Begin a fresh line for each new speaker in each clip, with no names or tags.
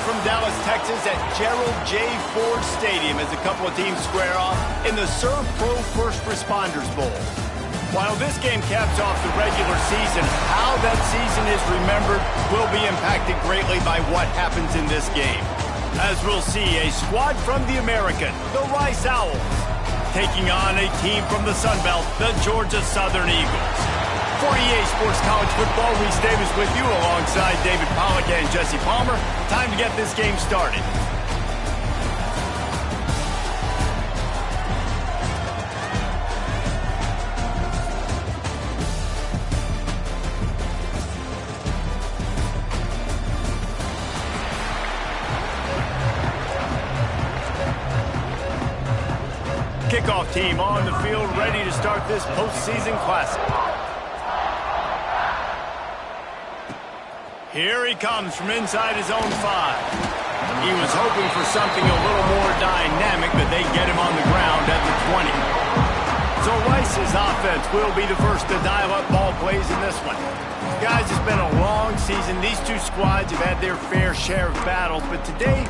from Dallas, Texas at Gerald J. Ford Stadium as a couple of teams square off in the Servpro First Responders Bowl. While this game caps off the regular season, how that season is remembered will be impacted greatly by what happens in this game. As we'll see, a squad from the American, the Rice Owls, taking on a team from the Sun Belt, the Georgia Southern Eagles. For EA Sports College Football, Reese Davis with you alongside David Pollack and Jesse Palmer. Time to get this game started. Kickoff team on the field, ready to start this postseason classic. Here he comes from inside his own 5. He was hoping for something a little more dynamic, but they get him on the ground at the 20. So Rice's offense will be the first to dial up ball plays in this one. Guys, it's been a long season. These two squads have had their fair share of battles, but today,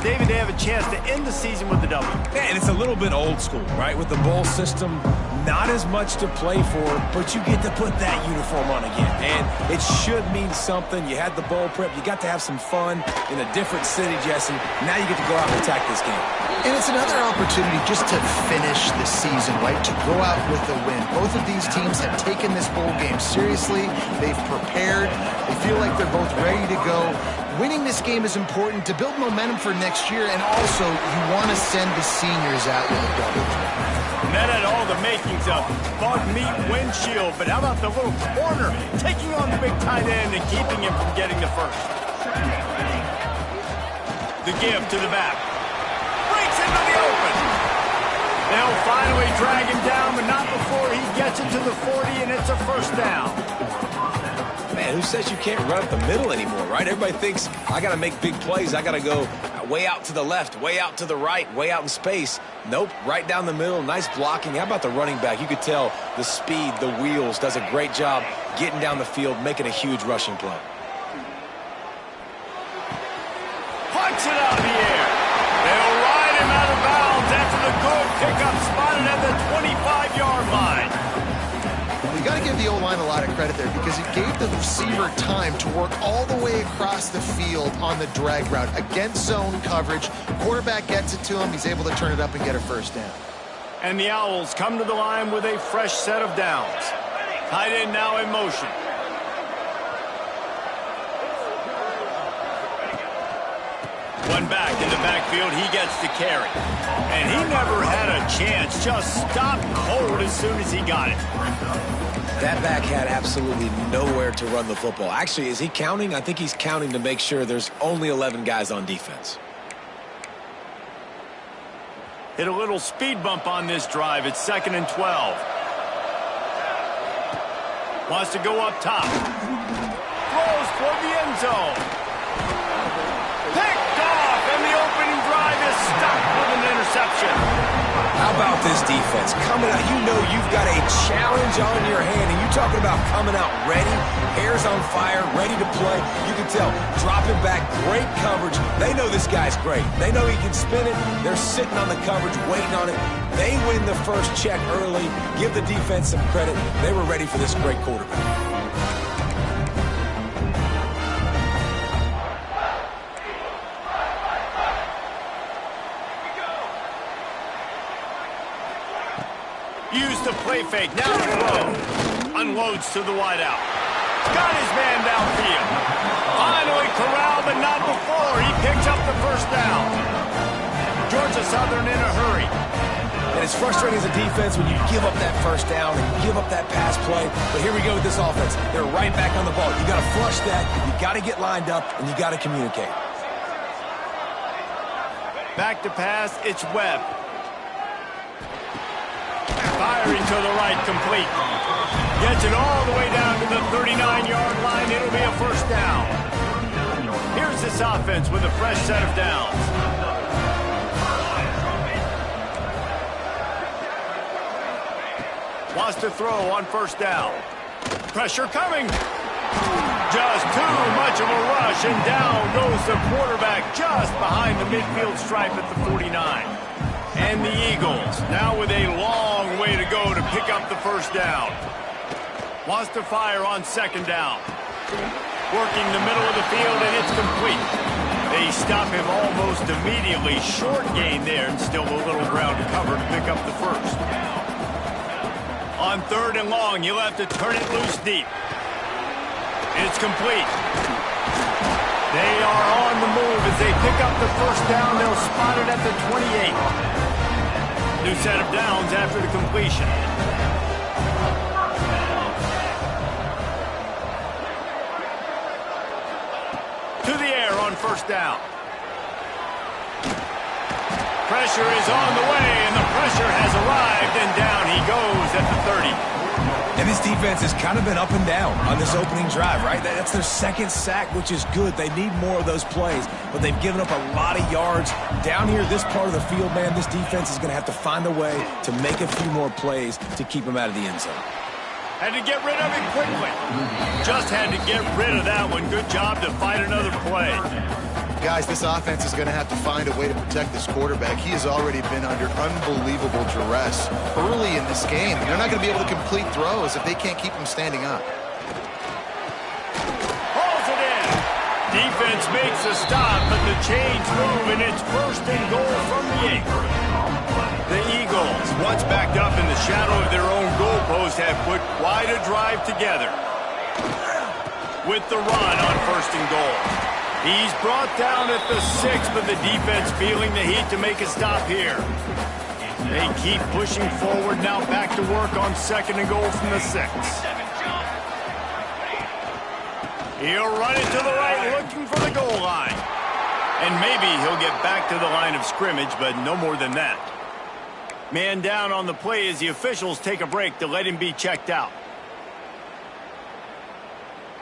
David, they have a chance to end the season with a W.
Man, it's a little bit old school, right? With the bowl system, not as much to play for, but you get to put that uniform on again. And it should mean something. You had the bowl prep. You got to have some fun in a different city, Jesse. Now you get to go out and attack this game.
And it's another opportunity just to finish the season, right? To go out with a win. Both of these teams have taken this bowl game seriously. They've prepared. They feel like they're both ready to go. Winning this game is important to build momentum for next year, and also you want to send the seniors out with a W.
And that had all the makings of bug meat windshield, but how about the little corner taking on the big tight end and keeping him from getting the first? The give to the back. Breaks into the open. They'll finally drag him down, but not before he gets it to the 40, and it's a first down.
Man, who says you can't run up the middle anymore, right? Everybody thinks, I got to make big plays. I got to go way out to the left, way out to the right, way out in space. Nope, right down the middle. Nice blocking. How about the running back? You could tell the speed, the wheels, does a great job getting down the field, making a huge rushing play.
Punch it out of the air. They'll ride him out of bounds after the good pickup spotted at the 25-yard line.
You got to give the O-line a lot of credit there because it gave the receiver time to work all the way across the field on the drag route against zone coverage. Quarterback gets it to him. He's able to turn it up and get a first down.
And the Owls come to the line with a fresh set of downs. Tight end now in motion. One back in the backfield, he gets the carry. And he never had a chance, just stopped cold as soon as he got it.
That back had absolutely nowhere to run the football. Actually, is he counting? I think he's counting to make sure there's only 11 guys on defense.
Hit a little speed bump on this drive. It's 2nd and 12. Wants to go up top. Throws toward the end zone. Picked off, and the opening drive is stopped with an interception.
How about this defense? Coming out, you know you've got a challenge on your hand, and you're talking about coming out ready, hairs on fire, ready to play. You can tell, dropping back, great coverage. They know this guy's great. They know he can spin it. They're sitting on the coverage, waiting on it. They win the first check early. Give the defense some credit. They were ready for this great quarterback.
Use the play fake, now to throw. Unloads to the wideout. Got his man downfield. Finally corralled, but not before. He picks up the first down. Georgia Southern in a hurry.
And it's frustrating as a defense when you give up that first down and give up that pass play. But here we go with this offense. They're right back on the ball. You got to flush that. You got to get lined up, and you got to communicate.
Back to pass, it's Webb. Firing to the right, complete. Gets it all the way down to the 39-yard line. It'll be a first down. Here's this offense with a fresh set of downs. Wants to throw on first down. Pressure coming. Just too much of a rush, and down goes the quarterback just behind the midfield stripe at the 49. And the Eagles, now with a long way to go to pick up the first down. Wants to fire on second down. Working the middle of the field, and it's complete. They stop him almost immediately. Short gain there, and still a little ground to cover to pick up the first. On third and long, you'll have to turn it loose deep. It's complete. They are on the move as they pick up the first down. They'll spot it at the 28. New set of downs after the completion. To the air on first down. Pressure is on the way, and the pressure has arrived, and down he goes at the 30.
And this defense has kind of been up and down on this opening drive, right? That's their second sack, which is good. They need more of those plays, but they've given up a lot of yards. Down here, this part of the field, man, this defense is going to have to find a way to make a few more plays to keep them out of the end zone.
Had to get rid of it quickly. Just had to get rid of that one. Good job to fight another play.
Guys, this offense is going to have to find a way to protect this quarterback. He has already been under unbelievable duress early in this game. They're not going to be able to complete throws if they can't keep him standing up.
Hauls it in. Defense makes a stop, but the chains move, and it's first and goal from the 8. The Eagles, once backed up in the shadow of their own goalpost, have put quite a drive together. With the run on first and goal. He's brought down at the 6, but the defense feeling the heat to make a stop here. They keep pushing forward, now back to work on second and goal from the 6. He'll run it to the right, looking for the goal line. And maybe he'll get back to the line of scrimmage, but no more than that. Man down on the play as the officials take a break to let him be checked out.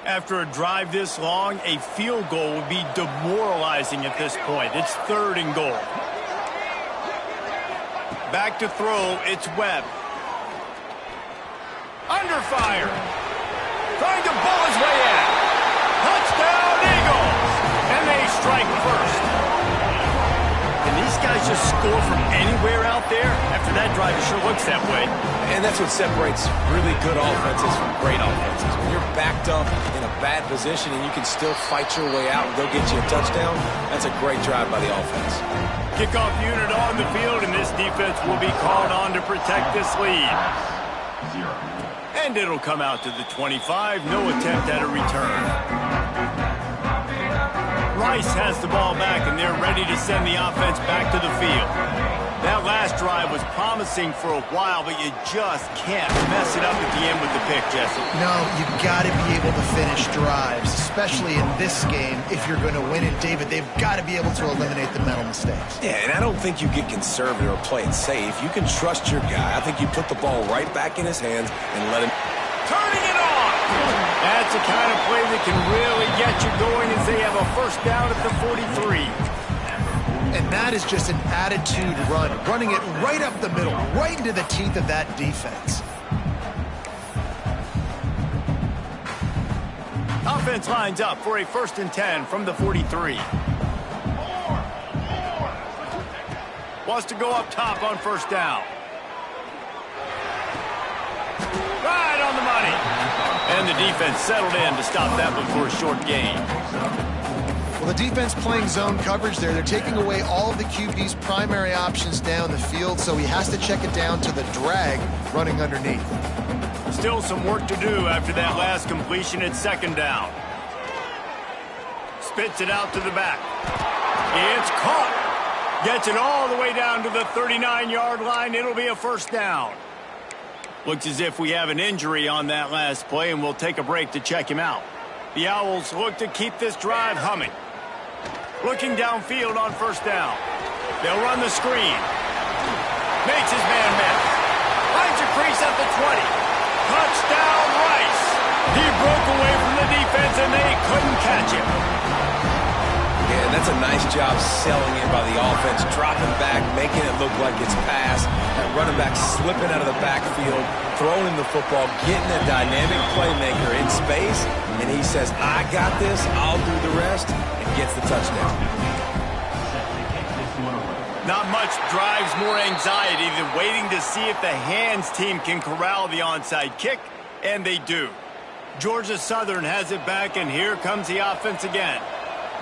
After a drive this long, a field goal would be demoralizing at this point. It's third and goal. Back to throw, it's Webb. Under fire. Trying to bull his way in. Touchdown, Eagles! And they strike first. Can these guys just score from anywhere out there? After that drive, it sure looks that way.
And that's what separates really good offenses from great offenses. When you're backed up in a bad position and you can still fight your way out and go get you a touchdown, that's a great drive by the offense.
Kickoff unit on the field, and this defense will be called on to protect this lead. And it'll come out to the 25. No attempt at a return. Rice has the ball back, and they're ready to send the offense back to the field. That last drive was promising for a while, but you just can't mess it up at the end with the pick, Jesse.
No, you've got to be able to finish drives, especially in this game. If you're going to win it, David, they've got to be able to eliminate the mental mistakes.
Yeah, and I don't think you get conservative or play it safe. You can trust your guy. I think you put the ball right back in his hands and let him...
Turning it on! That's the kind of play that can really get you going as they have a first down at the 43.
And that is just an attitude run, running it right up the middle, right into the teeth of that defense.
Offense lines up for a 1st and 10 from the 43. Wants to go up top on first down. Right on the money. And the defense settled in to stop that one for a short gain.
Well, the defense playing zone coverage there. They're taking away all of the QB's primary options down the field, so he has to check it down to the drag running underneath.
Still some work to do after that last completion at second down. Spits it out to the back. It's caught. Gets it all the way down to the 39-yard line. It'll be a first down. Looks as if we have an injury on that last play, and we'll take a break to check him out. The Owls look to keep this drive humming. Looking downfield on first down. They'll run the screen. Makes his man miss. Finds a crease at the 20. Touchdown, Rice. He broke away from the defense, and they couldn't catch him.
Yeah, that's a nice job selling it by the offense, dropping back, making it look like it's pass. That running back slipping out of the backfield, throwing him the football, getting a dynamic playmaker in space, and he says, I got this, I'll do the rest, and gets the touchdown.
Not much drives more anxiety than waiting to see if the hands team can corral the onside kick, and they do. Georgia Southern has it back, and here comes the offense again.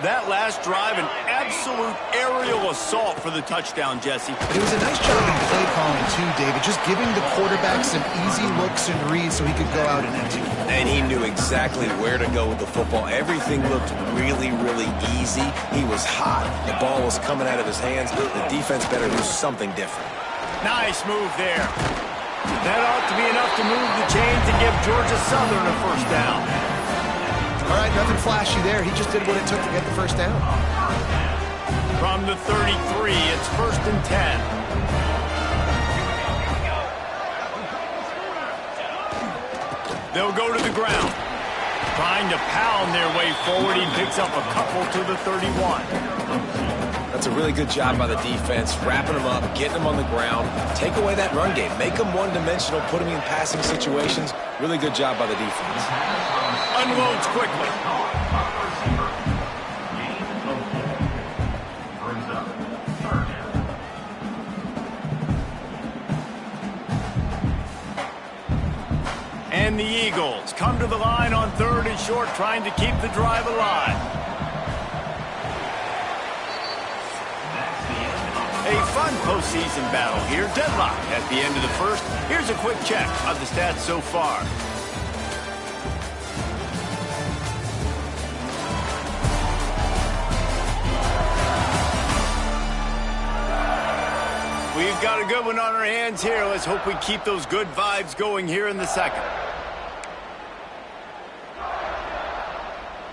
That last drive, an absolute aerial assault for the touchdown, Jesse.
It was a nice job in play calling, too, David, just giving the quarterback some easy looks and reads so he could go out and execute.
And he knew exactly where to go with the football. Everything looked really, really easy. He was hot. The ball was coming out of his hands. The defense better do something different.
Nice move there. That ought to be enough to move the chains and give Georgia Southern a first down.
All right, nothing flashy there. He just did what it took to get the first down.
From the 33, it's 1st and 10. They'll go to the ground. Trying to pound their way forward. He picks up a couple to the 31.
That's a really good job by the defense, wrapping them up, getting them on the ground. Take away that run game. Make them one-dimensional, put them in passing situations. Really good job by the defense.
Unloads quickly. And the Eagles come to the line on 3rd and short, trying to keep the drive alive. A fun postseason battle here. Deadlock at the end of the first. Here's a quick check of the stats so far. We've got a good one on our hands here. Let's hope we keep those good vibes going here in the second.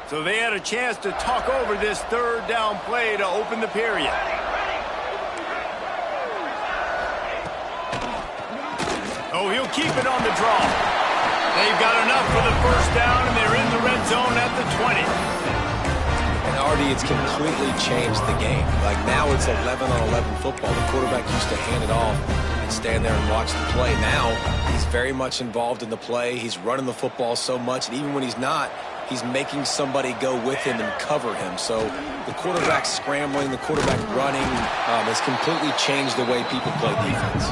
So they had a chance to talk over this 3rd down play to open the period. Oh, he'll keep it on the draw. They've got enough for the first down, and they're in the red zone at the 20.
And Artie, it's completely changed the game. Like now it's 11-on-11 football. The quarterback used to hand it off and stand there and watch the play. Now he's very much involved in the play. He's running the football so much, and even when he's not, he's making somebody go with him and cover him. So the quarterback scrambling, the quarterback running has completely changed the way people play defense.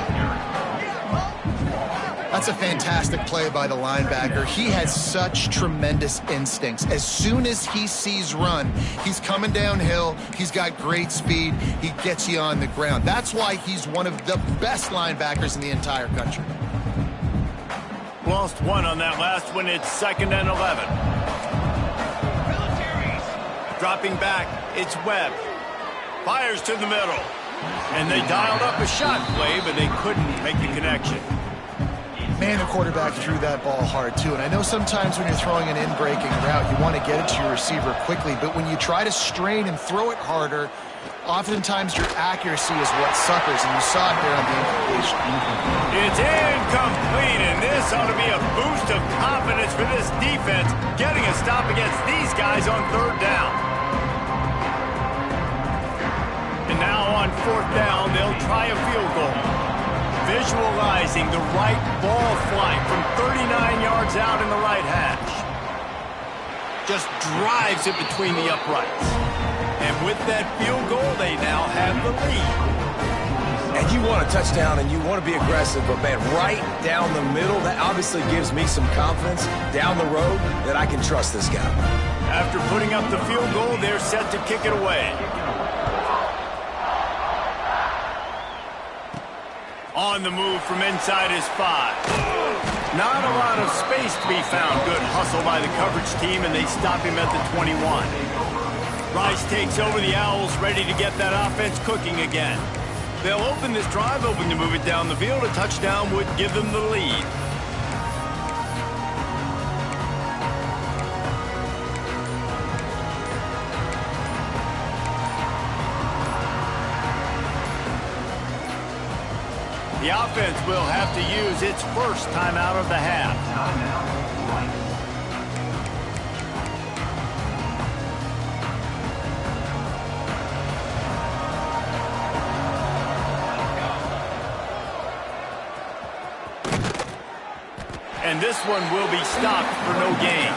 That's a fantastic play by the linebacker. He has such tremendous instincts. As soon as he sees run, he's coming downhill. He's got great speed. He gets you on the ground. That's why he's one of the best linebackers in the entire country.
Lost one on that last one. It's 2nd and 11. Dropping back, it's Webb. Fires to the middle. And they dialed up a shot play, but they couldn't make the connection.
Man, the quarterback threw that ball hard, too. And I know sometimes when you're throwing an in-breaking route, you want to get it to your receiver quickly. But when you try to strain and throw it harder, oftentimes your accuracy is what suffers. And you saw it there on the incompletion.
It's incomplete, and this ought to be a boost of confidence for this defense, getting a stop against these guys on 3rd down. And now on 4th down, they'll try a field goal. Visualizing the right ball flight from 39 yards out in the right hash. Just drives it between the uprights. And with that field goal, they now have the lead.
And you want a touchdown and you want to be aggressive, but man, right down the middle, that obviously gives me some confidence down the road that I can trust this guy.
After putting up the field goal, they're set to kick it away. On the move from inside his 5. Not a lot of space to be found. Good hustle by the coverage team, and they stop him at the 21. Rice takes over the Owls, ready to get that offense cooking again. They'll open this drive, hoping to move it down the field. A touchdown would give them the lead. The offense will have to use its first timeout of the half. and this one will be stopped for no gain.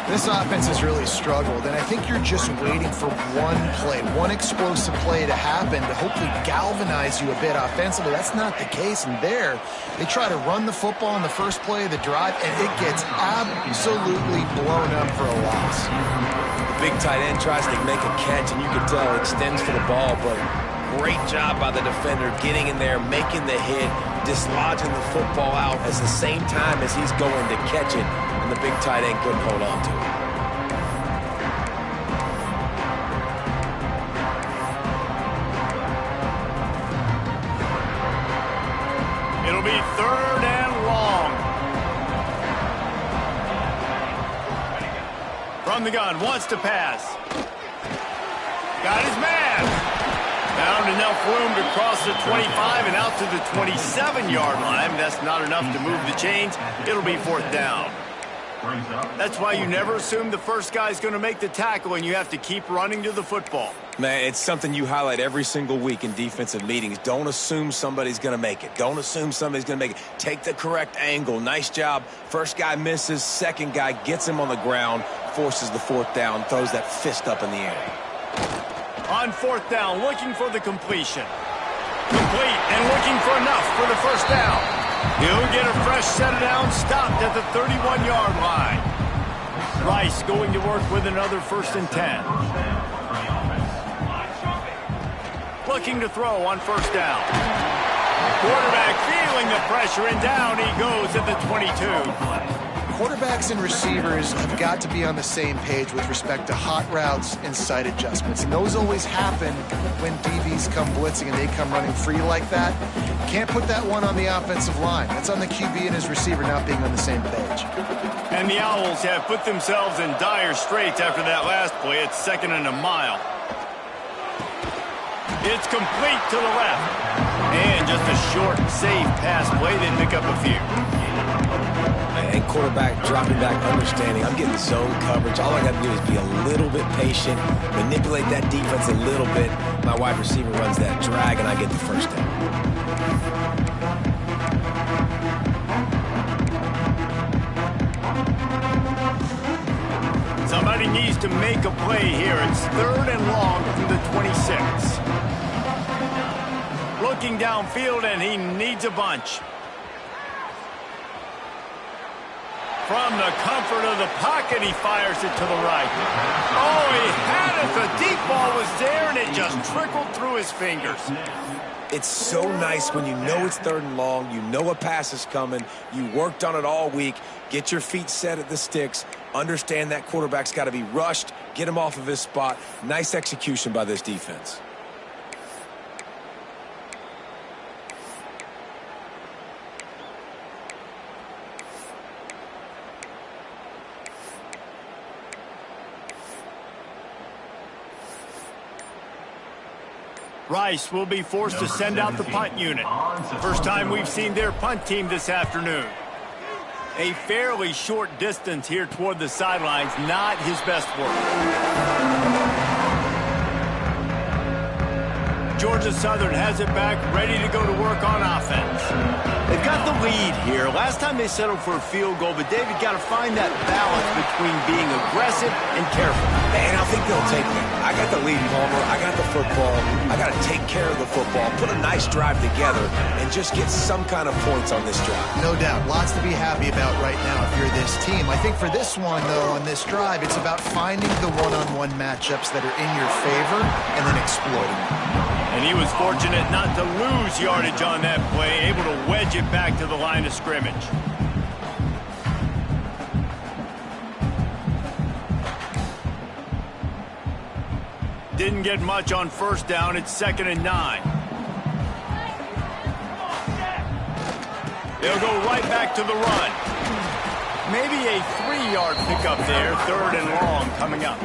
This offense has really struggled, and I think you're just waiting for one play, one explosive play to happen to hopefully galvanize you a bit offensively. That's not the case, and there, they try to run the football in the first play of the drive, and it gets absolutely blown up for a loss.
The big tight end tries to make a catch, and you can tell it extends for the ball, but great job by the defender getting in there, making the hit, dislodging the football out at the same time as he's going to catch it, and the big tight end couldn't hold on to it.
It'll be 3rd and long. From the gun, wants to pass. Got his man. Found enough room to cross the 25 and out to the 27-yard line. That's not enough to move the chains. It'll be 4th down. That's why you never assume the first guy's going to make the tackle, and you have to keep running to the football.
Man, it's something you highlight every single week in defensive meetings. Don't assume somebody's going to make it. Don't assume somebody's going to make it. Take the correct angle. Nice job. First guy misses. Second guy gets him on the ground, forces the 4th down, throws that fist up in the air.
On 4th down, looking for the completion. Complete and looking for enough for the 1st down. He'll get a fresh set down, stopped at the 31-yard line. Rice going to work with another 1st and 10. Looking to throw on 1st down. Quarterback feeling the pressure, and down he goes at the 22.
Quarterbacks and receivers have got to be on the same page with respect to hot routes and sight adjustments. And those always happen when DBs come blitzing and they come running free like that. Can't put that one on the offensive line. That's on the QB and his receiver not being on the same page.
And the Owls have put themselves in dire straits after that last play. It's 2nd and a mile. It's complete to the left. And just a short, safe pass play. They pick up a few.
And quarterback dropping back, understanding I'm getting zone coverage. All I got to do is be a little bit patient, manipulate that defense a little bit. My wide receiver runs that drag, and I get the 1st down.
Somebody needs to make a play here. It's 3rd and long from the 26. Looking downfield, and he needs a bunch. From the comfort of the pocket, he fires it to the right. Oh, he had it. The deep ball was there, and it just trickled through his fingers.
It's so nice when you know it's 3rd and long, you know a pass is coming, you worked on it all week, get your feet set at the sticks, understand that quarterback's got to be rushed, get him off of his spot. Nice execution by this defense.
Rice will be forced to send out the punt unit. First time we've seen their punt team this afternoon. A fairly short distance here toward the sidelines, not his best work. Georgia Southern has it back, ready to go to work on offense. They've got the lead here. Last time they settled for a field goal, but David got to find that balance between being aggressive and careful.
And I think they'll take it. I got the lead, Palmer. I got the football. I got to take care of the football, put a nice drive together, and just get some kind of points on this drive.
No doubt. Lots to be happy about right now if you're this team. I think for this one, though, on this drive, it's about finding the one-on-one matchups that are in your favor and then exploiting them.
And he was fortunate not to lose yardage on that play, able to wedge it back to the line of scrimmage. Didn't get much on 1st down. It's 2nd and 9. They'll go right back to the run. Maybe a 3-yard pickup there. 3rd and long coming up.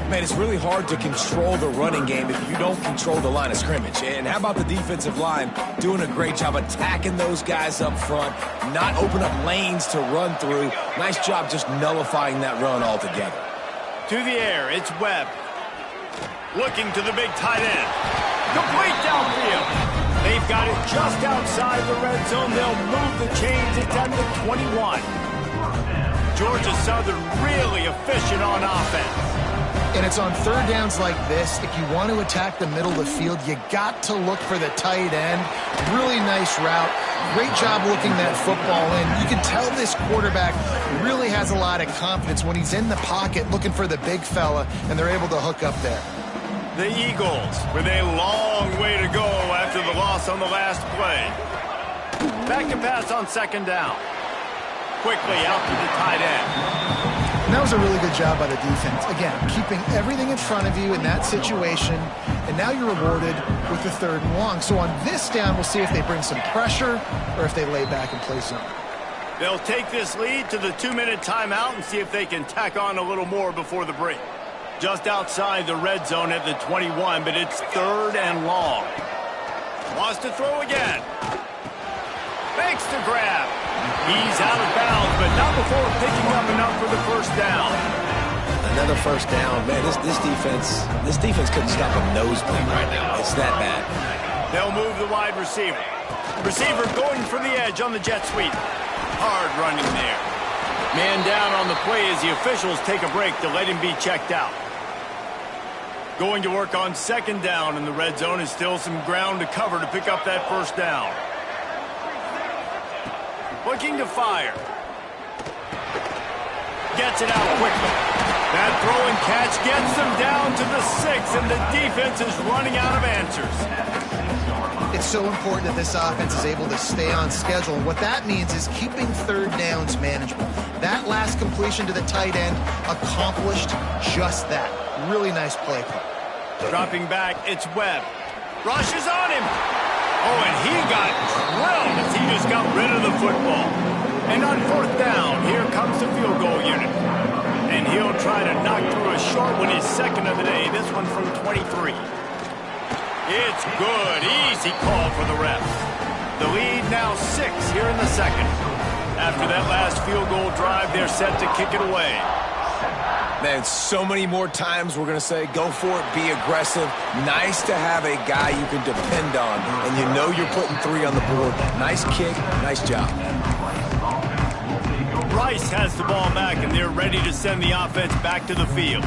Man, it's really hard to control the running game if you don't control the line of scrimmage. And how about the defensive line doing a great job attacking those guys up front, not open up lanes to run through. Nice job just nullifying that run altogether.
To the air, it's Webb. Looking to the big tight end. Complete downfield. They They've got it just outside the red zone. They'll move the chains. It's at the 21. Georgia Southern really efficient on offense.
And it's on third downs like this. If you want to attack the middle of the field, you got to look for the tight end. Really nice route. Great job looking that football in. You can tell this quarterback really has a lot of confidence when he's in the pocket looking for the big fella, and they're able to hook up there.
The Eagles with a long way to go after the loss on the last play. Back to pass on second down. Quickly out to the tight end.
And that was a really good job by the defense. Again, keeping everything in front of you in that situation, and now you're rewarded with the third and long. So on this down, we'll see if they bring some pressure or if they lay back and play zone.
They'll take this lead to the 2-minute timeout and see if they can tack on a little more before the break. Just outside the red zone at the 21, but it's third and long. Wants to throw again. Makes the grab. He's out of bounds, but not before picking up enough for the first down.
Another first down. Man, this defense couldn't stop a nosebleed right now. It's that bad.
They'll move the wide receiver. Receiver going for the edge on the jet sweep. Hard running there. Man down on the play as the officials take a break to let him be checked out. Going to work on second down in the red zone is still some ground to cover to pick up that first down. Looking to fire. Gets it out quickly. That throw and catch gets them down to the 6, and the defense is running out of answers.
It's so important that this offense is able to stay on schedule. And what that means is keeping third downs manageable. That last completion to the tight end accomplished just that. Really nice play call.
Dropping back, it's Webb. Rushes on him. Oh, and he got drilled as he just got rid of the football. And on fourth down, here comes the field goal unit. And he'll try to knock through a short one, his second of the day. This one from 23. It's good. Easy call for the refs. The lead now 6 here in the second. After that last field goal drive, they're set to kick it away.
Man, so many more times we're going to say, go for it, be aggressive. Nice to have a guy you can depend on, and you know you're putting 3 on the board. Nice kick, nice job.
Rice has the ball back, and they're ready to send the offense back to the field.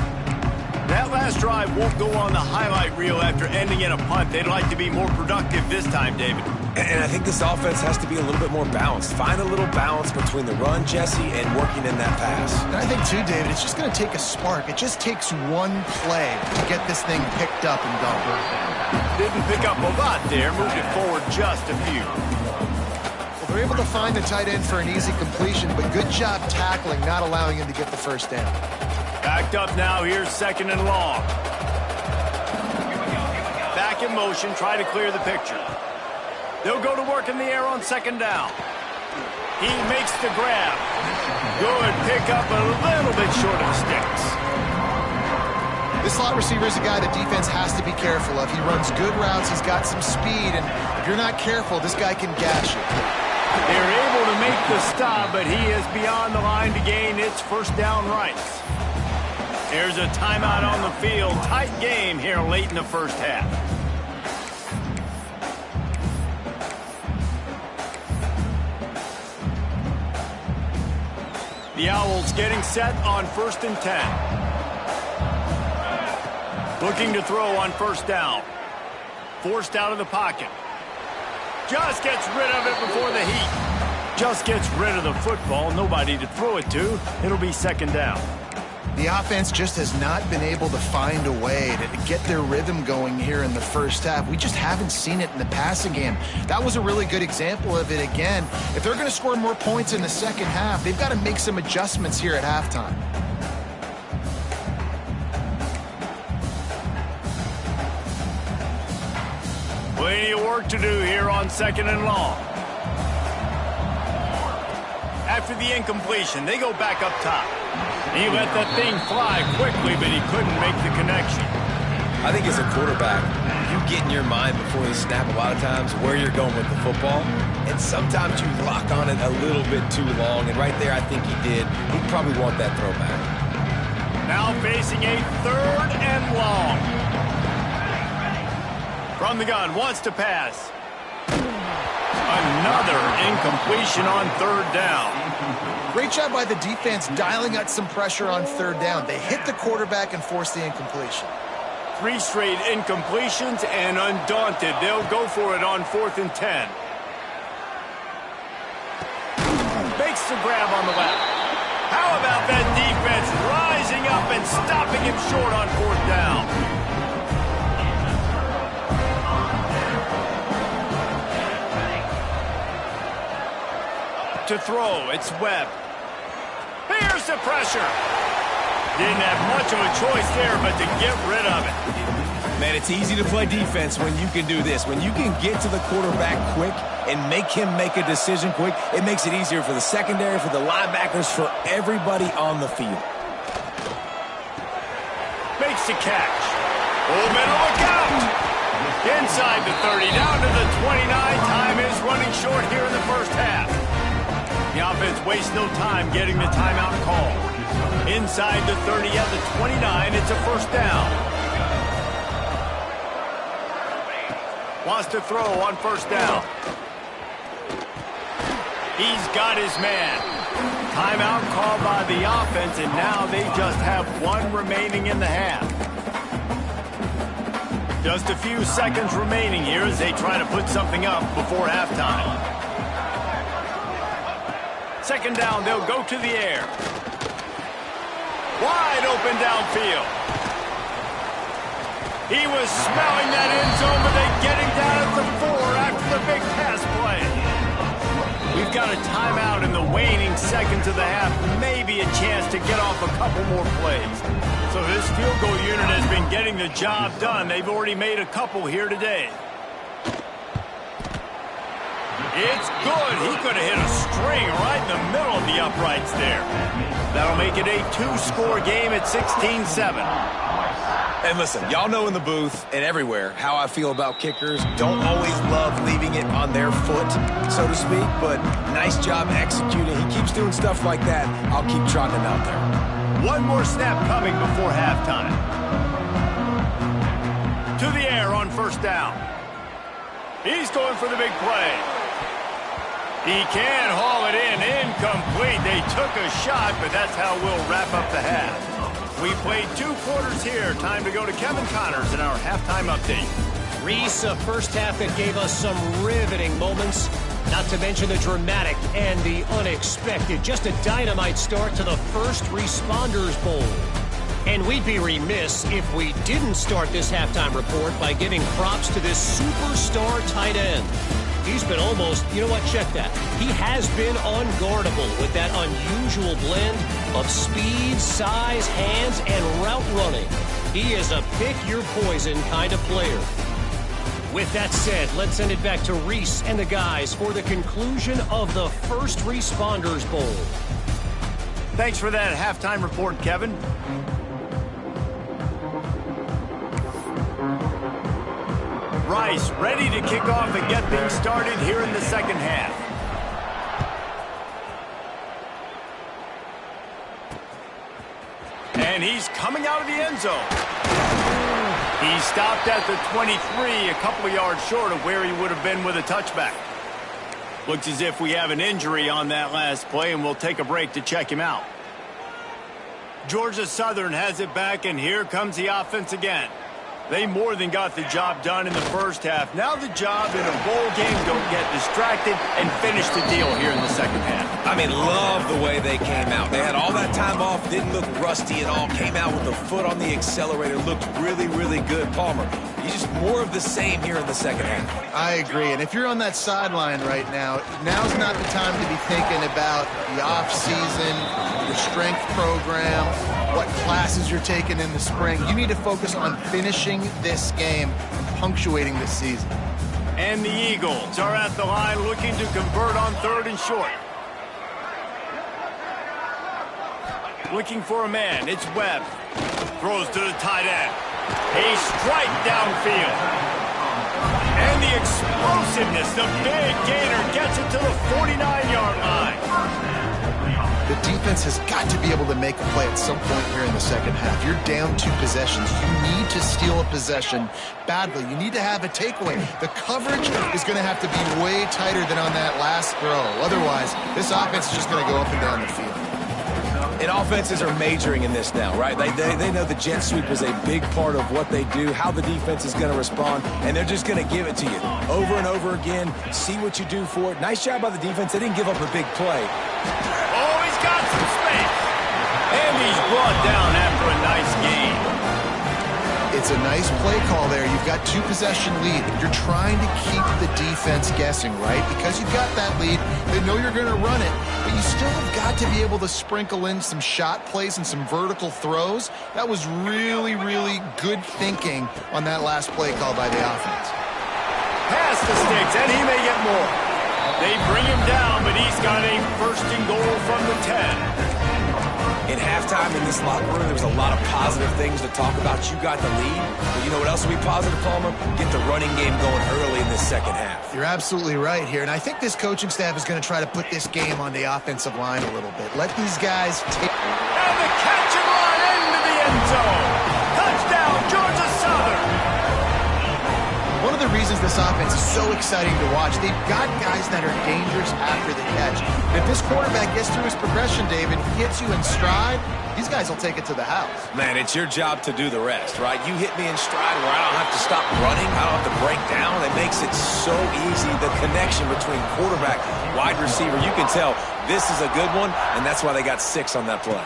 That last drive won't go on the highlight reel after ending in a punt. They'd like to be more productive this time, David.
And I think this offense has to be a little bit more balanced. Find a little balance between the run, Jesse, and working in that pass.
And I think, too, David, it's just going to take a spark. It just takes one play to get this thing picked up and going.
Didn't pick up a lot there. Moved it forward just a few.
Well, they're able to find the tight end for an easy completion, but good job tackling, not allowing him to get the first down.
Backed up now. Here's second and long. Back in motion. Try to clear the picture. They'll go to work in the air on second down. He makes the grab. Good pickup, a little bit short of the sticks.
This slot receiver is a guy the defense has to be careful of. He runs good routes. He's got some speed, and if you're not careful, this guy can gash you.
They're able to make the stop, but he is beyond the line to gain. It's first down Rice. There's a timeout on the field. Tight game here late in the first half. The Owls getting set on 1st and 10. Looking to throw on first down. Forced out of the pocket. Just gets rid of it before the heat. Just gets rid of the football. Nobody to throw it to. It'll be second down.
The offense just has not been able to find a way to get their rhythm going here in the first half. We just haven't seen it in the passing game. That was a really good example of it again. If they're going to score more points in the second half, they've got to make some adjustments here at halftime.
Plenty of work to do here on second and long. After the incompletion, they go back up top. He let that thing fly quickly, but he couldn't make the connection.
I think as a quarterback, you get in your mind before the snap a lot of times where you're going with the football, and sometimes you lock on it a little bit too long, and right there I think he did. He'd probably want that throwback.
Now facing a third and long. From the gun, wants to pass. completion on third down.
Great job by the defense dialing out some pressure on third down. They hit the quarterback and forced the incompletion.
3 straight incompletions, and undaunted, they'll go for it on 4th and 10. Makes the grab on the left. How about that defense rising up and stopping him short on 4th down? To throw, it's Webb. Here's the pressure. Didn't have much of a choice there, but to get rid of it.
Man, it's easy to play defense when you can do this. When you can get to the quarterback quick and make him make a decision quick, it makes it easier for the secondary, for the linebackers, for everybody on the field.
Makes the catch. Full middle, look out! Inside the 30, down to the 29. Time is running short here in the first half. The offense wastes no time getting the timeout call. Inside the 30 at the 29, it's a first down. Wants to throw on first down. He's got his man. Timeout called by the offense, and now they just have 1 remaining in the half. Just a few seconds remaining here as they try to put something up before halftime. Second down, they'll go to the air. Wide open downfield. He was smelling that end zone, but they get him down at the 4 after the big pass play. We've got a timeout in the waning seconds of the half. Maybe a chance to get off a couple more plays. So this field goal unit has been getting the job done. They've already made a couple here today. It's good. He could have hit a string right in the middle of the uprights there. That'll make it a 2-score game at 16-7.
And listen, y'all know in the booth and everywhere how I feel about kickers. Don't always love leaving it on their foot, so to speak, but nice job executing. He keeps doing stuff like that. I'll keep trotting him out there.
1 more snap coming before halftime. To the air on first down. He's going for the big play. He can haul it in. Incomplete. They took a shot, but that's how we'll wrap up the half. We played 2 quarters here. Time to go to Kevin Connors in our halftime update.
Reese, a first half that gave us some riveting moments, not to mention the dramatic and the unexpected. Just a dynamite start to the First Responders Bowl. And we'd be remiss if we didn't start this halftime report by giving props to this superstar tight end. He's been almost, you know what, check that. He has been unguardable with that unusual blend of speed, size, hands, and route running. He is a pick-your-poison kind of player. With that said, let's send it back to Reese and the guys for the conclusion of the First Responders Bowl.
Thanks for that halftime report, Kevin. Rice ready to kick off and get things started here in the second half. And he's coming out of the end zone. He stopped at the 23, a couple of yards short of where he would have been with a touchback. Looks as if we have an injury on that last play, and we'll take a break to check him out. Georgia Southern has it back, and here comes the offense again. They more than got the job done in the first half. Now the job in a bowl game, don't get distracted and finish the deal here in the second half.
I mean, love the way they came out. They had all that time off, didn't look rusty at all, came out with the foot on the accelerator, looked really, really good. Palmer, he's just more of the same here in the second half.
I agree, and if you're on that sideline right now, now's not the time to be thinking about the off-season, your strength program, what classes you're taking in the spring. You need to focus on finishing this game and punctuating this season.
And the Eagles are at the line looking to convert on 3rd and short. Looking for a man, it's Webb. Throws to the tight end. A strike downfield. And the explosiveness, the big gainer gets it to the 49-yard line.
The defense has got to be able to make a play at some point here in the second half. You're down 2 possessions. You need to steal a possession badly. You need to have a takeaway. The coverage is going to have to be way tighter than on that last throw. Otherwise, this offense is just going to go up and down the field.
And offenses are majoring in this now, right? They know the jet sweep is a big part of what they do, how the defense is going to respond, and they're just going to give it to you over and over again, see what you do for it. Nice job by the defense. They didn't give up a big play.
Oh, he's got some space. And he's brought down after a nice game.
It's a nice play call there. You've got 2-possession lead. You're trying to keep the defense guessing, right? Because you've got that lead, they know you're going to run it, but you still have got to be able to sprinkle in some shot plays and some vertical throws. That was really, really good thinking on that last play call by the offense.
Pass the sticks, and he may get more. They bring him down, but he's got a 1st and goal from the 10.
In halftime in this locker room, there was a lot of positive things to talk about. You got the lead, but you know what else will be positive, Palmer? Get the running game going early in this second half.
You're absolutely right here, and I think this coaching staff is going to try to put this game on the offensive line a little bit. Let these guys take...
And the catch and run into the end zone. Touchdown, Georgia Southern.
One of the reasons this offense is so exciting to watch, they've got guys that are dangerous after the catch. And if this quarterback gets through his progression, David, hits you in stride, these guys will take it to the house.
Man, it's your job to do the rest, right? You hit me in stride where I don't have to stop running, I don't have to break down. It makes it so easy, the connection between quarterback, wide receiver. You can tell this is a good one, and that's why they got 6 on that play.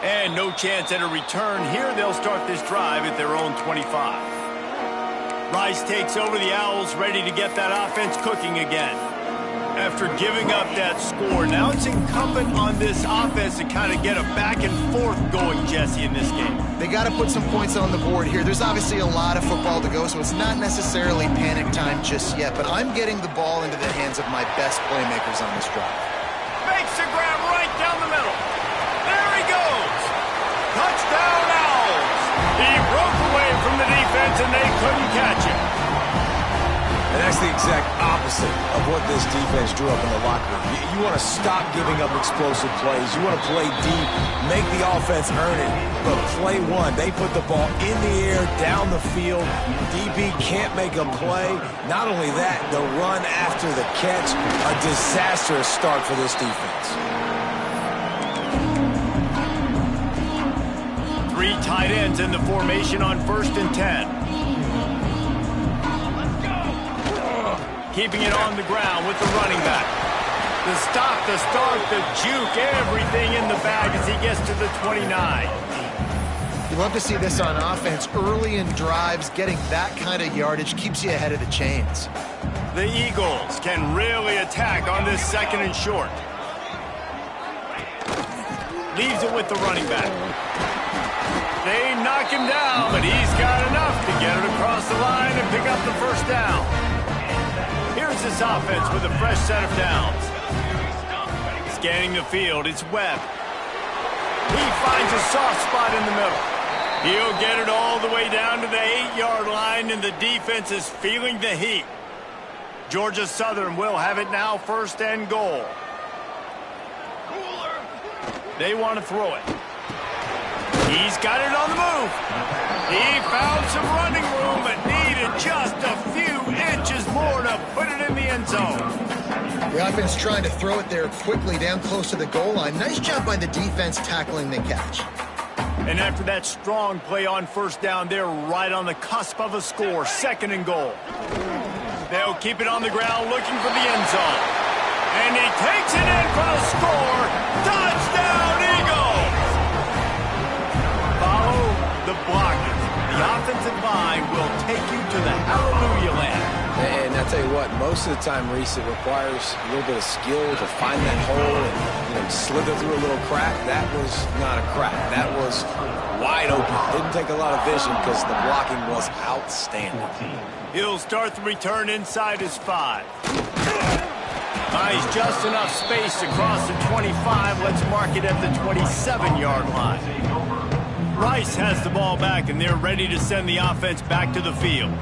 And no chance at a return. Here they'll start this drive at their own 25. Rice takes over the Owls, ready to get that offense cooking again. After giving up that score, now it's incumbent on this offense to kind of get a back and forth going, Jesse, in this game.
They got to put some points on the board here. There's obviously a lot of football to go, so it's not necessarily panic time just yet, but I'm getting the ball into the hands of my best playmakers on this drive.
Makes a grab right down the middle. There he goes. Touchdown, Owls. He broke away from the defense, and they couldn't catch him.
And that's the exact opposite of what this defense drew up in the locker room. You want to stop giving up explosive plays. You want to play deep, make the offense earn it. But play one, they put the ball in the air, down the field. DB can't make a play. Not only that, the run after the catch, a disastrous start for this defense.
3 tight ends in the formation on 1st and 10. Keeping it on the ground with the running back. The stop, the start, the juke, everything in the bag as he gets to the 29.
You love to see this on offense. Early in drives, getting that kind of yardage keeps you ahead of the chains.
The Eagles can really attack on this 2nd and short. Leaves it with the running back. They knock him down, but he's got enough to get it across the line and pick up the 1st down. Here's this offense with a fresh set of downs. Scanning the field, it's Webb. He finds a soft spot in the middle. He'll get it all the way down to the 8-yard line, and the defense is feeling the heat. Georgia Southern will have it now, 1st and goal. They want to throw it. He's got it on the move. He found some running room, but needed just a few inches more to put it in the end zone.
The offense trying to throw it there quickly down close to the goal line. Nice job by the defense tackling the catch.
And after that strong play on 1st down, they're right on the cusp of a score, 2nd and goal. They'll keep it on the ground looking for the end zone. And he takes it in for the score. Touchdown, Eagles! Follow the blocking. The offensive line will take you to the hallelujah land.
And I'll tell you what, most of the time, Reese, it requires a little bit of skill to find that hole and slither through a little crack. That was not a crack. That was wide open. Didn't take a lot of vision because the blocking was outstanding.
He'll start the return inside his 5. He's just enough space to cross the 25. Let's mark it at the 27-yard line. Rice has the ball back, and they're ready to send the offense back to the field.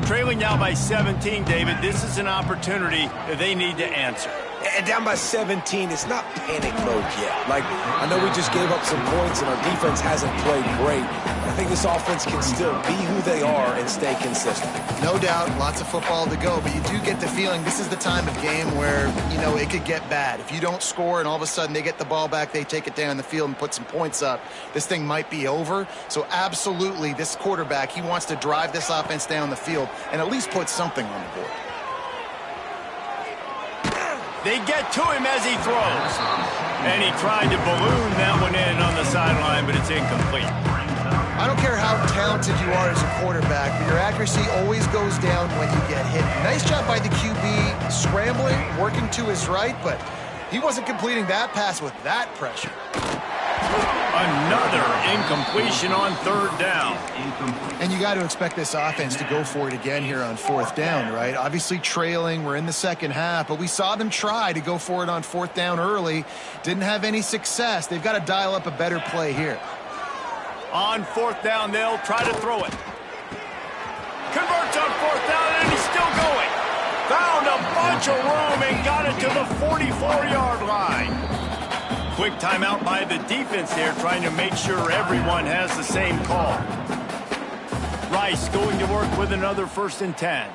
Trailing now by 17, David, this is an opportunity that they need to answer.
And down by 17, it's not panic mode yet. Like, I know we just gave up some points and our defense hasn't played great. I think this offense can still be who they are and stay consistent.
No doubt, lots of football to go, but you do get the feeling this is the time of game where, you know, it could get bad. If you don't score and all of a sudden they get the ball back, they take it down the field and put some points up, this thing might be over. So absolutely, this quarterback, he wants to drive this offense down the field and at least put something on the board.
They get to him as he throws. And he tried to balloon that one in on the sideline, but it's incomplete.
I don't care how talented you are as a quarterback, but your accuracy always goes down when you get hit. Nice job by the QB scrambling, working to his right, but he wasn't completing that pass with that pressure.
Another incompletion on third down.
And you got to expect this offense to go for it again here on fourth down, right? Obviously trailing, we're in the second half, but we saw them try to go for it on fourth down early. Didn't have any success. They've got to dial up a better play here.
On fourth down, they'll try to throw it. Converts on fourth down, and he's still going. Found a bunch of room and got it to the 44-yard line. Quick timeout by the defense there, trying to make sure everyone has the same call. Rice going to work with another 1st and 10.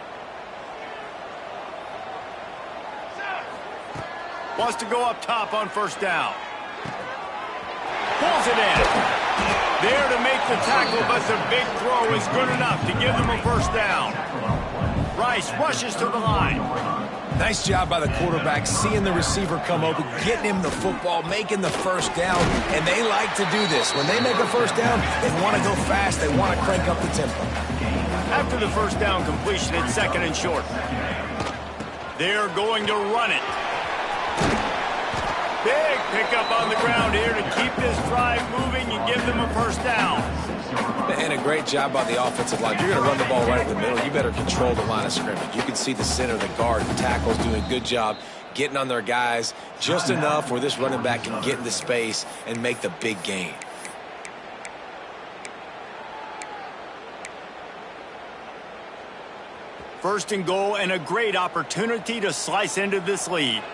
Wants to go up top on first down. Pulls it in. There to make the tackle, but the big throw is good enough to give them a first down. Rice rushes to the line.
Nice job by the quarterback, seeing the receiver come open, getting him the football, making the first down, and they like to do this. When they make a first down, they want to go fast, they want to crank up the tempo.
After the first down completion, it's 2nd and short. They're going to run it. Big pickup on the ground here to keep this drive moving and give them a first down.
And a great job by the offensive line. You're going to run the ball right in the middle. You better control the line of scrimmage. You can see the center, the guard, the tackles doing a good job getting on their guys just enough where this running back can get into space and make the big gain.
First and goal and a great opportunity to slice into this lead.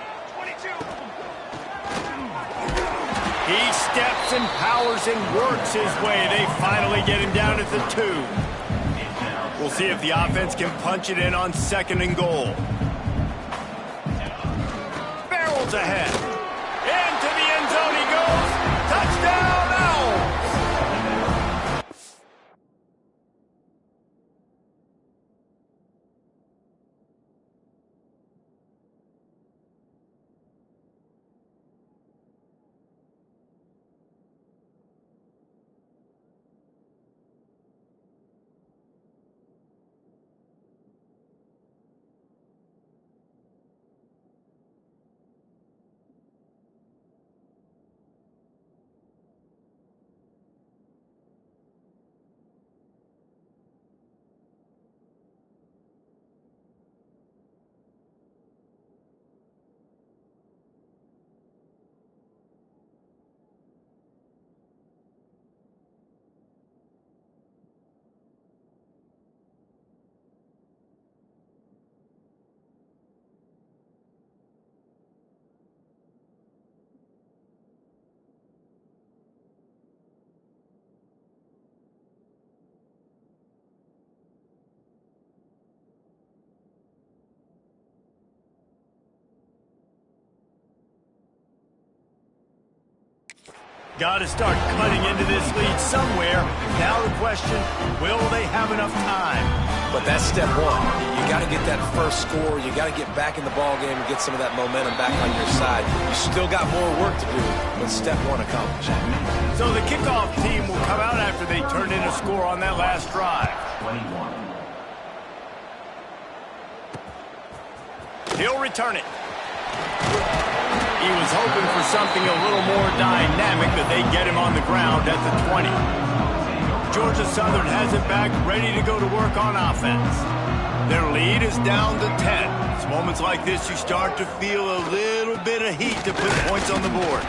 He steps and powers and works his way. They finally get him down at the 2. We'll see if the offense can punch it in on 2nd and goal. Barrels ahead. Into the end zone he goes. Touchdown, Owls! Got to start cutting into this lead somewhere. Now the question, will they have enough time?
But that's step one. You got to get that first score. You got to get back in the ball game and get some of that momentum back on your side. You still got more work to do, but step one accomplished.
So the kickoff team will come out after they turned in a score on that last drive. 21. He'll return it. He was hoping for something a little more dynamic, but they get him on the ground at the 20. Georgia Southern has it back, ready to go to work on offense. Their lead is down to 10. It's moments like this you start to feel a little bit of heat to put points on the board.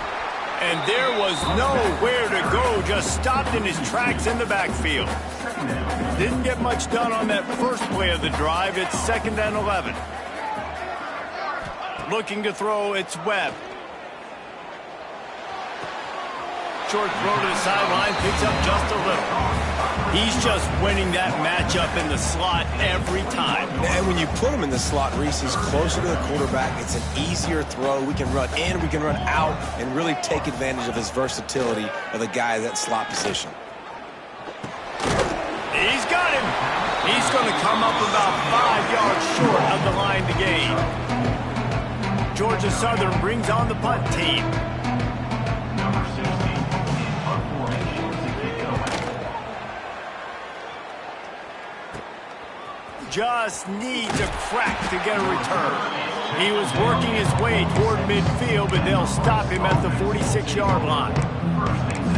And there was nowhere to go, just stopped in his tracks in the backfield. Didn't get much done on that first play of the drive. It's 2nd and 11. looking to throw. It's Webb. Short throw to the sideline, picks up just a little. He's just winning that matchup in the slot every time.
And when you put him in the slot, Reese, he's closer to the quarterback. It's an easier throw. We can run in, we can run out, and really take advantage of his versatility of the guy in that slot position.
He's got him. He's going to come up about 5 yards short of the line to gain. Georgia Southern brings on the punt team. Just needs a crack to get a return. He was working his way toward midfield, but they'll stop him at the 46-yard line.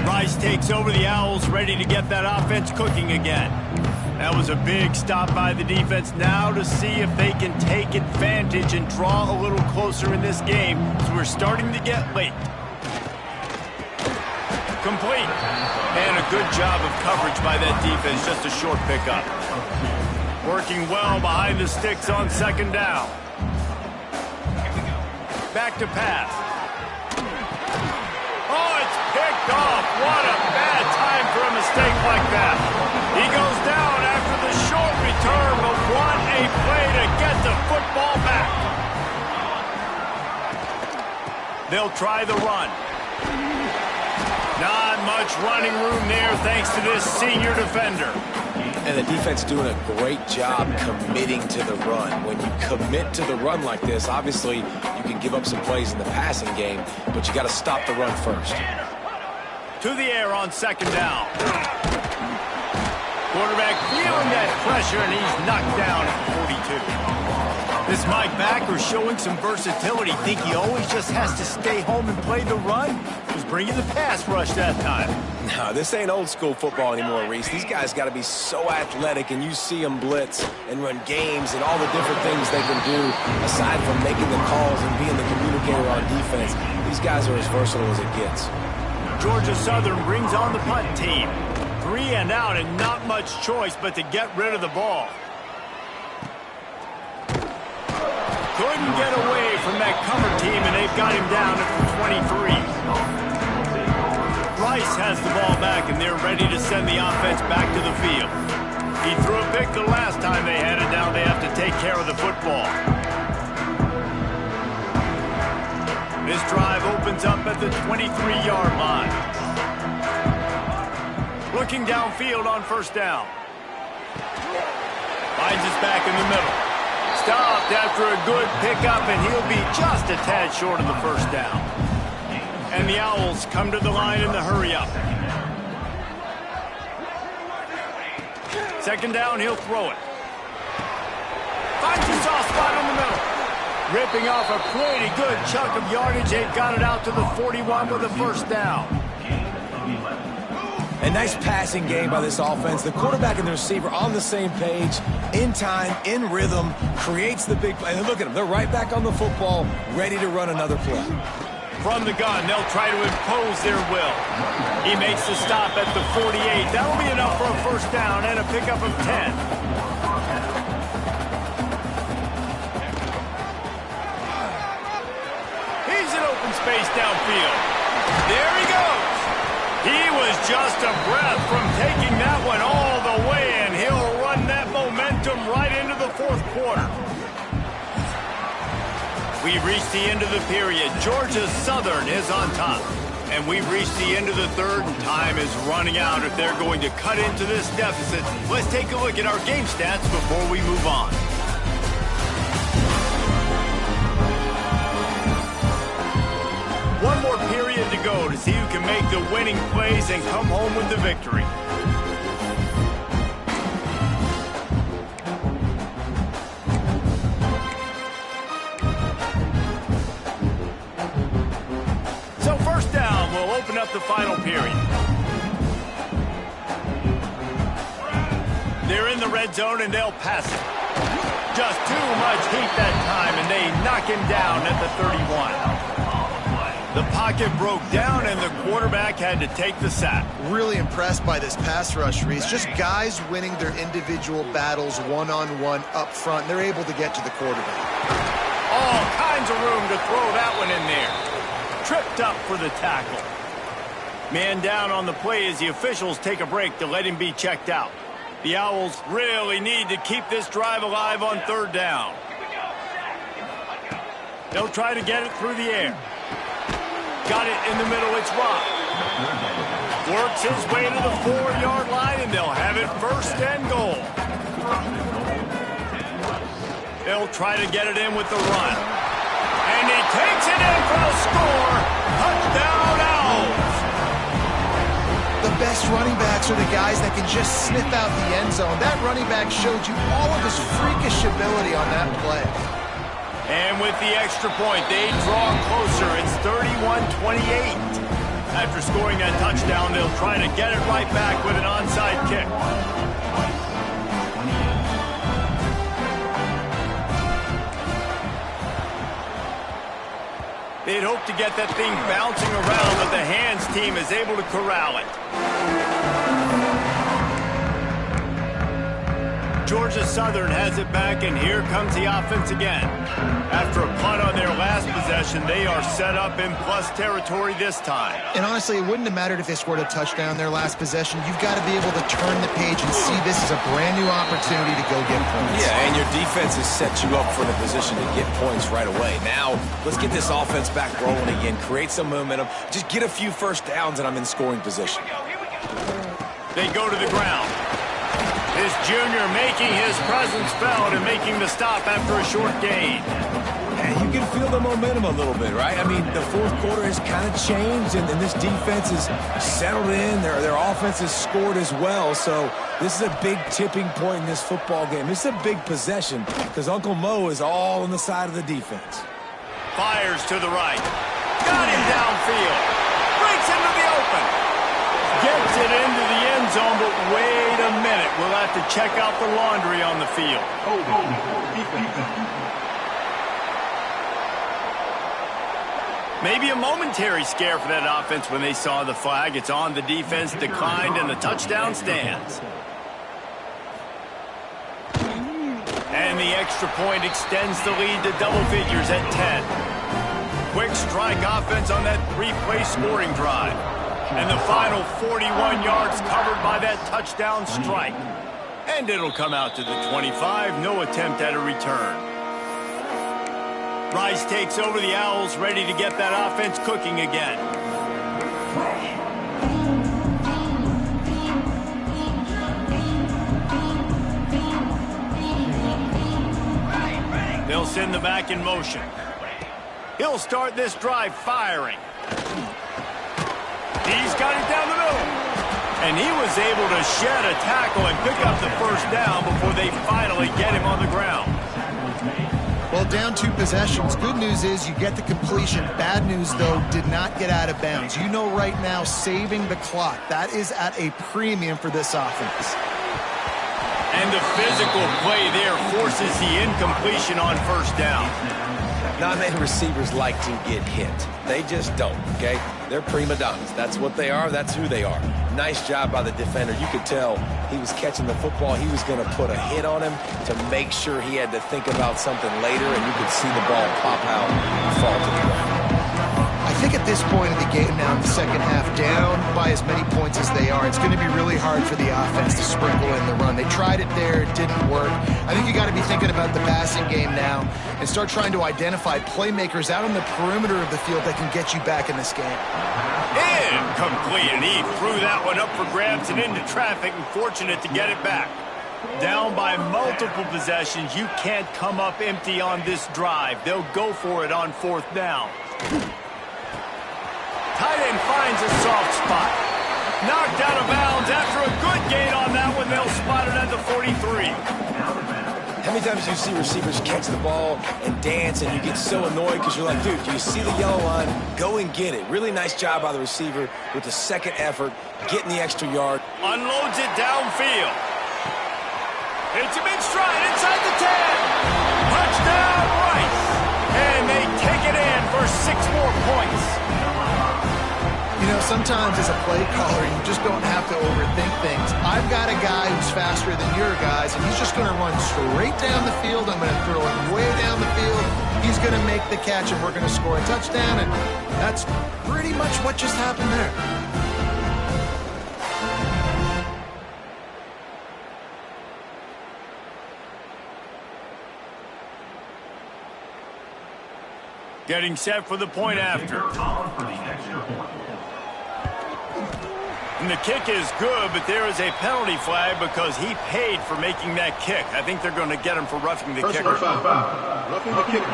Rice takes over the Owls, ready to get that offense cooking again. That was a big stop by the defense. Now to see if they can take advantage and draw a little closer in this game, as we're starting to get late. Complete. And a good job of coverage by that defense, just a short pickup. Working well behind the sticks on second down. Back to pass. Oh, it's picked off. What a bad time for a mistake like that. He goes down after the short return, but what a play to get the football back. They'll try the run. Not much running room there thanks to this senior defender.
And the defense doing a great job committing to the run. When you commit to the run like this, obviously you can give up some plays in the passing game, but you got to stop the run first.
To the air on second down. Quarterback feeling that pressure, and he's knocked down at 42. This Mike Backer showing some versatility. Think he always just has to stay home and play the run? Was bringing the pass rush that time.
No, this ain't old school football anymore, Reese. These guys got to be so athletic, and you see them blitz and run games and all the different things they can do aside from making the calls and being the communicator on defense. These guys are as versatile as it gets.
Georgia Southern brings on the punt team. 3 and out and not much choice but to get rid of the ball. Couldn't get away from that cover team, and they've got him down at the 23. Rice has the ball back, and they're ready to send the offense back to the field. He threw a pick the last time they had it. Now they have to take care of the football. This drive opens up at the 23-yard line. Looking downfield on first down. Finds us back in the middle. Stopped after a good pickup, and he'll be just a tad short of the first down. And the Owls come to the line in the hurry-up. Second down, he'll throw it. Finds a soft spot in the middle. Ripping off a pretty good chunk of yardage. They've got it out to the 41 with a first down.
A nice passing game by this offense. The quarterback and the receiver on the same page, in time, in rhythm, creates the big play. And look at them. They're right back on the football, ready to run another play.
From the gun, they'll try to impose their will. He makes the stop at the 48. That'll be enough for a first down and a pickup of 10. He's in open space downfield. There he goes. He was just a breath from taking that one all the way, and he'll run that momentum right into the fourth quarter. We've reached the end of the period. Georgia Southern is on top. And we've reached the end of the third, and time is running out if they're going to cut into this deficit. Let's take a look at our game stats before we move on. One more period to go to see who can make the winning plays and come home with the victory. So first down, we'll open up the final period. They're in the red zone and they'll pass it. Just too much heat that time, and they knock him down at the 31. The pocket broke down, and the quarterback had to take the sack.
Really impressed by this pass rush, Reese. Just guys winning their individual battles one-on-one up front. They're able to get to the quarterback.
All kinds of room to throw that one in there. Tripped up for the tackle. Man down on the play as the officials take a break to let him be checked out. The Owls really need to keep this drive alive on third down. They'll try to get it through the air. Got it in the middle, it's Rock. Works his way to the 4-yard line, and they'll have it first and goal. They'll try to get it in with the run. And he takes it in for the score. Touchdown, Owls.
The best running backs are the guys that can just sniff out the end zone. That running back showed you all of his freakish ability on that play.
And with the extra point, they draw closer. It's 31-28. After scoring that touchdown, they'll try to get it right back with an onside kick. They'd hope to get that thing bouncing around, but the hands team is able to corral it. Georgia Southern has it back, and here comes the offense again. After a punt on their last possession, they are set up in plus territory this time.
And honestly, it wouldn't have mattered if they scored a touchdown their last possession. You've got to be able to turn the page and see this is a brand new opportunity to go get points.
Yeah, and your defense has set you up for the position to get points right away. Now, let's get this offense back rolling again, create some momentum, just get a few first downs, and I'm in scoring position.
They go to the ground. This junior making his presence felt and making the stop after a short gain.
And you can feel the momentum a little bit, right? I mean, the fourth quarter has kind of changed, and this defense is settled in. Their offense has scored as well, so this is a big tipping point in this football game. This is a big possession because Uncle Mo is all on the side of the defense.
Fires to the right. Got him downfield. Breaks into the open. Gets it into the end zone, but wait a minute. We'll have to check out the laundry on the field. Maybe a momentary scare for that offense when they saw the flag. It's on, the defense declined, and the touchdown stands. And the extra point extends the lead to double figures at 10. Quick strike offense on that three-play scoring drive. And the final 41 yards covered by that touchdown strike. And it'll come out to the 25. No attempt at a return. Rice takes over, the Owls ready to get that offense cooking again. They'll send the back in motion. He'll start this drive firing. He's got it down the middle. And he was able to shed a tackle and pick up the first down before they finally get him on the ground.
Well, down 2 possessions. Good news is you get the completion. Bad news, though, did not get out of bounds. You know right now, saving the clock, that is at a premium for this offense.
And the physical play there forces the incompletion on first down.
Not many receivers like to get hit. They just don't, okay? They're prima donnas. That's what they are. That's who they are. Nice job by the defender. You could tell he was catching the football. He was going to put a hit on him to make sure he had to think about something later, and you could see the ball pop out and fall to the ground.
I think at this point of the game now, in the second half, down by as many points as they are, it's going to be really hard for the offense to sprinkle in the run. They tried it there. It didn't work. I think you got to be thinking about the passing game now and start trying to identify playmakers out on the perimeter of the field that can get you back in this game.
Incomplete, and he threw that one up for grabs and into traffic, and fortunate to get it back. Down by multiple possessions, you can't come up empty on this drive. They'll go for it on fourth down. Tight end finds a soft spot. Knocked out of bounds after a good gain on that one. They'll spot it at the 43.
How many times do you see receivers catch the ball and dance and you get so annoyed because you're like, dude, do you see the yellow line? Go and get it. Really nice job by the receiver with the second effort, getting the extra yard.
Unloads it downfield. It's a big stride inside the 10. Touchdown, Rice. And they take it in for 6 more points.
You know, sometimes as a play caller, you just don't have to overthink things. I've got a guy who's faster than your guys, and he's just going to run straight down the field. I'm going to throw it way down the field. He's going to make the catch, and we're going to score a touchdown, and that's pretty much what just happened there.
Getting set for the point after. And the kick is good, but there is a penalty flag because he paid for making that kick. I think they're going to get him for roughing the kicker.
Roughing the kicker.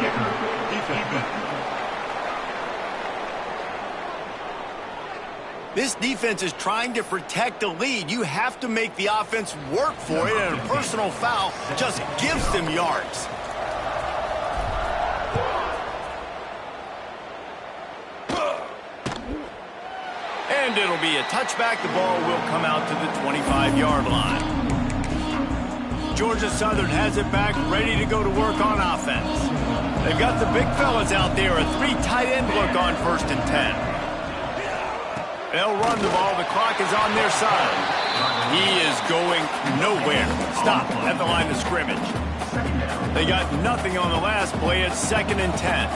Defense.
This defense is trying to protect the lead. You have to make the offense work for it, and a personal foul just gives them yards. And it'll be a touchback. The ball will come out to the 25-yard line. Georgia Southern has it back, ready to go to work on offense. They've got the big fellas out there, a 3 tight end look on 1st and 10. They'll run the ball. The clock is on their side. He is going nowhere. Stop at the line of scrimmage. They got nothing on the last play. It's 2nd and 10.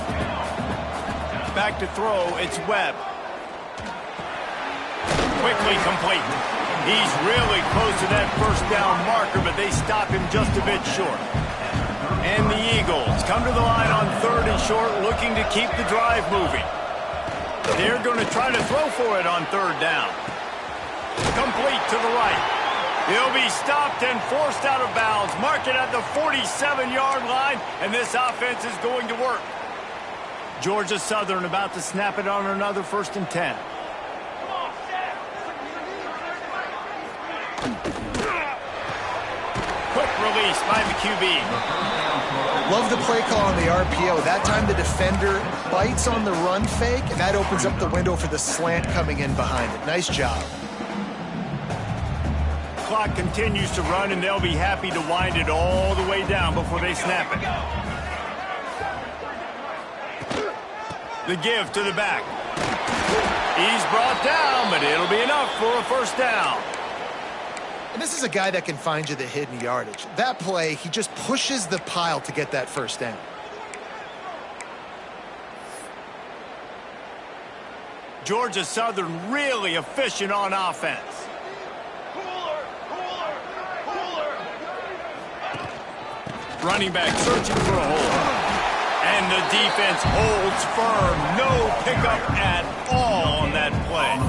Back to throw. It's Webb. Quickly complete. He's really close to that first down marker, but they stop him just a bit short. And the Eagles come to the line on 3rd and short, looking to keep the drive moving. They're going to try to throw for it on 3rd down. Complete to the right. He'll be stopped and forced out of bounds. Mark it at the 47-yard line, and this offense is going to work. Georgia Southern about to snap it on another 1st and 10. Quick release by the QB.
Love the play call on the RPO. That time the defender bites on the run fake, and that opens up the window for the slant coming in behind it. Nice job.
Clock continues to run, and they'll be happy to wind it all the way down before they snap it. The give to the back. He's brought down, but it'll be enough for a 1st down.
And this is a guy that can find you the hidden yardage. That play, he just pushes the pile to get that 1st down.
Georgia Southern really efficient on offense. Running back searching for a hole. And the defense holds firm. No pickup at all on that play.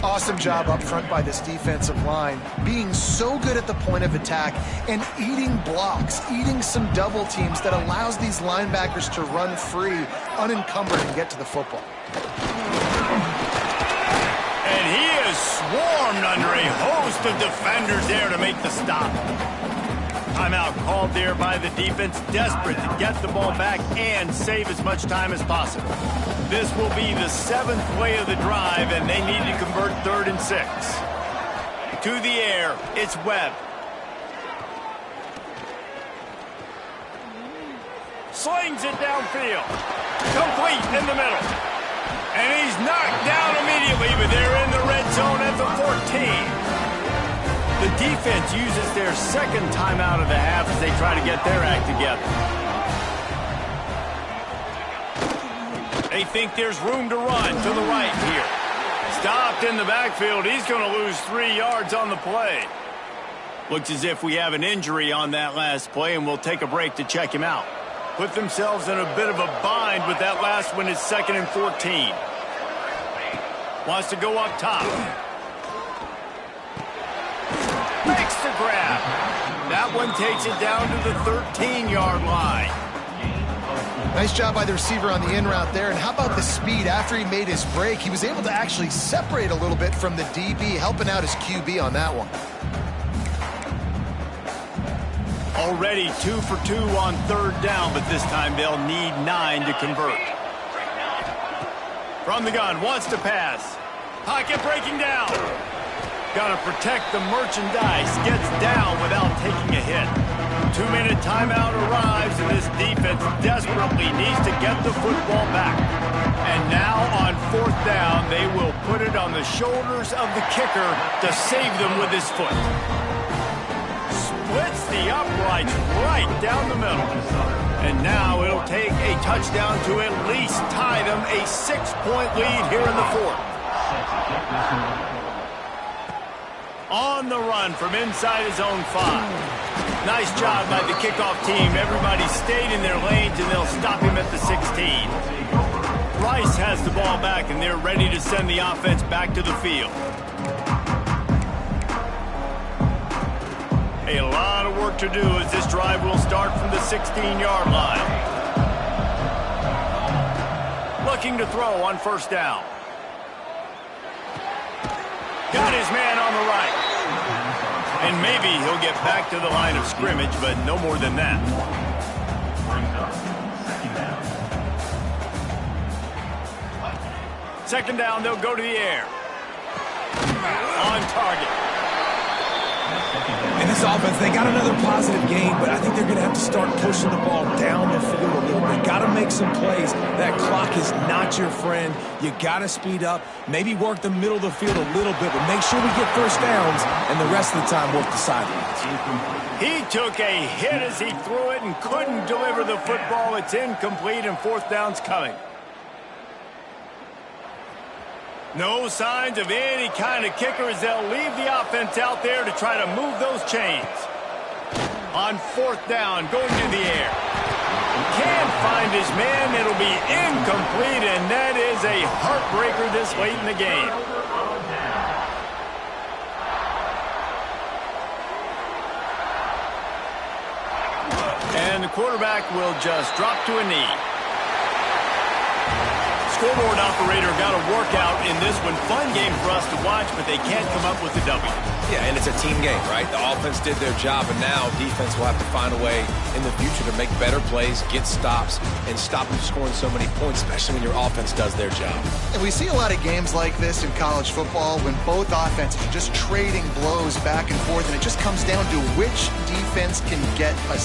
Awesome job up front by this defensive line, being so good at the point of attack and eating blocks, eating some double teams that allows these linebackers to run free, unencumbered, and get to the football.
And he is swarmed under a host of defenders there to make the stop. Timeout called there by the defense, desperate to get the ball back and save as much time as possible. This will be the 7th play of the drive, and they need to convert 3rd and 6. To the air, it's Webb. Slings it downfield. Complete in the middle. And he's knocked down immediately, but they're in the red zone at the 14. The defense uses their 2nd timeout of the half as they try to get their act together. They think there's room to run to the right here. Stopped in the backfield. He's going to lose 3 yards on the play. Looks as if we have an injury on that last play, and we'll take a break to check him out. Put themselves in a bit of a bind with that last one. It's 2nd and 14. Wants to go up top. Makes the grab. That one takes it down to the 13-yard line.
Nice job by the receiver on the in route there. And how about the speed? After he made his break, he was able to actually separate a little bit from the DB, helping out his QB on that one.
Already 2 for 2 on 3rd down, but this time they'll need 9 to convert. From the gun, wants to pass. Pocket breaking down. Got to protect the merchandise. Gets down without taking a hit. 2-minute timeout arrives, and this defense desperately needs to get the football back. And now on fourth down, they will put it on the shoulders of the kicker to save them with his foot. Splits the uprights right down the middle. And now it'll take a touchdown to at least tie them a 6-point lead here in the fourth. On the run from inside his own 5. Nice job by the kickoff team. Everybody stayed in their lanes, and they'll stop him at the 16. Rice has the ball back, and they're ready to send the offense back to the field. A lot of work to do as this drive will start from the 16-yard line. Looking to throw on first down. Got his man on the right. And maybe he'll get back to the line of scrimmage, but no more than that. Second down, they'll go to the air. On target.
In this offense, they got another positive game, but I think they're going to have to start pushing the ball down the field a little bit. Got to make some plays. That clock is not your friend. You got to speed up, maybe work the middle of the field a little bit, but make sure we get first downs, and the rest of the time work the sidelines.
He took a hit as he threw it and couldn't deliver the football. It's incomplete, and fourth down's coming. No signs of any kind of kicker as they'll leave the offense out there to try to move those chains. On fourth down, going to the air. Can't find his man. It'll be incomplete, and that is a heartbreaker this late in the game. And the quarterback will just drop to a knee. Scoreboard operator got a workout in this one. Fun game for us to watch, but they can't come up with the W.
Yeah, and it's a team game, right? The offense did their job, and now defense will have to find a way in the future to make better plays, get stops, and stop them scoring so many points, especially when your offense does their job.
And we see a lot of games like this in college football when both offenses are just trading blows back and forth, and it just comes down to which defense can get a